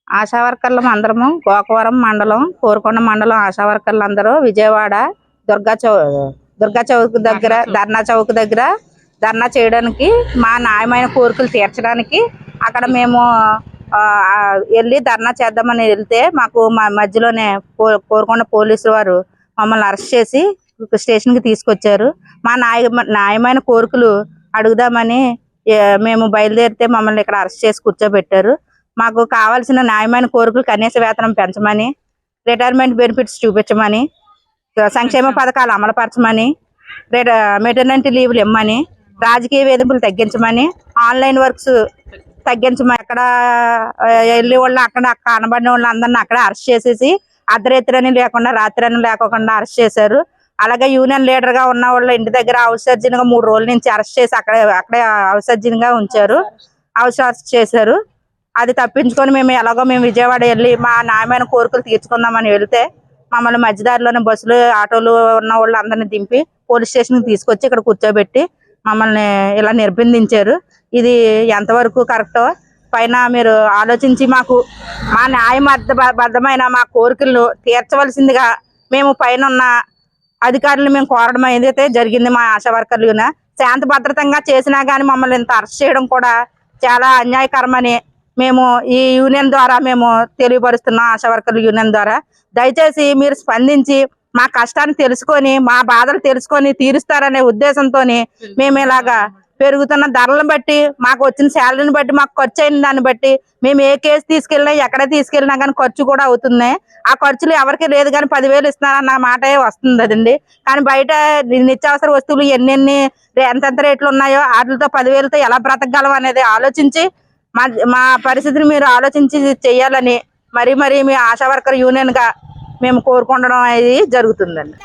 ఆశా వర్కర్లు అందరము గోకవరం మండలం కోరుకొండ మండలం ఆశా వర్కర్లు అందరూ విజయవాడ దుర్గా చౌక్ దగ్గర ధర్నా చౌక్ దగ్గర ధర్నా చేయడానికి మా న్యాయమైన కోరికలు తీర్చడానికి అక్కడ మేము వెళ్ళి ధర్నా చేద్దామని వెళ్తే మాకు మధ్యలోనే కోరుకొండ పోలీసులు వారు మమ్మల్ని అరెస్ట్ చేసి స్టేషన్కి తీసుకొచ్చారు. మా న్యాయమైన కోరికలు అడుగుదామని మేము బయలుదేరితే మమ్మల్ని ఇక్కడ అరెస్ట్ చేసి కూర్చోబెట్టారు. మాకు కావాల్సిన న్యాయమైన కోరికలు కనీస వేతనం పెంచమని, రిటైర్మెంట్ బెనిఫిట్స్ చూపించమని, సంక్షేమ పథకాలు అమలుపరచమని, మెటర్నిటీ లీవ్లు ఇమ్మని, రాజకీయ వేధింపులు తగ్గించమని, ఆన్లైన్ వర్క్స్ తగ్గించమని, అక్కడ వెళ్ళే వాళ్ళు అక్కడ కనబడిన వాళ్ళు అందరినీ అక్కడ అరెస్ట్ చేసేసి అర్ధరాత్రి లేకుండా రాత్రి లేకుండా అరెస్ట్ చేశారు. అలాగే యూనియన్ లీడర్ గా ఉన్న వాళ్ళు ఇంటి దగ్గర అవసర్జనగా 3 రోజుల నుంచి అరెస్ట్ చేసి అక్కడే అవసర్జనగా ఉంచారు, అరెస్ట్ చేశారు. అది తప్పించుకొని మేము విజయవాడ వెళ్ళి మా న్యాయమైన కోరికలు తీర్చుకుందామని వెళ్తే మమ్మల్ని మధ్యదారిలోనే బస్సులు ఆటోలు ఉన్న వాళ్ళు అందరినీ దింపి పోలీస్ స్టేషన్కి తీసుకొచ్చి ఇక్కడ కూర్చోబెట్టి మమ్మల్ని ఇలా నిర్బంధించారు. ఇది ఎంతవరకు కరెక్టో పైన మీరు ఆలోచించి మాకు మా న్యాయబద్ధమైన మా కోరికలను తీర్చవలసిందిగా మేము పైన ఉన్న అధికారులు మేము కోరడం ఏదైతే జరిగింది. మా ఆశా వర్కర్లు శాంతి భద్రతంగా చేసినా కానీ మమ్మల్ని ఇంత అరెస్ట్ చేయడం కూడా చాలా అన్యాయకరమని మేము ఈ యూనియన్ ద్వారా మేము తెలియపరుస్తున్నాం. ఆశా వర్కర్ల యూనియన్ ద్వారా దయచేసి మీరు స్పందించి మా కష్టాన్ని తెలుసుకొని మా బాధలు తెలుసుకొని తీరుస్తారనే ఉద్దేశంతో మేము ఇలాగా పెరుగుతున్న ధరలను బట్టి మాకు వచ్చిన శాలరీని బట్టి మాకు ఖర్చు అయిన దాన్ని బట్టి మేము ఏ కేసు తీసుకెళ్ళినా ఎక్కడ తీసుకెళ్ళినా కానీ ఖర్చు కూడా అవుతుంది. ఆ ఖర్చులు ఎవరికి లేదు కానీ 10,000 ఇస్తున్నారన్న మాట వస్తుంది అదండి. కానీ బయట నిత్యావసర వస్తువులు ఎన్నెన్ని ఎంతెంత రేట్లు ఉన్నాయో వాటితో 10,000తో ఎలా బ్రతకగలం అనేది ఆలోచించి మా పరిస్థితిని మీరు ఆలోచించి చెయ్యాలని మరీ మీ ఆశా వర్కర్ యూనియన్ గా మేము కోరుకుండడం అనేది జరుగుతుందండి.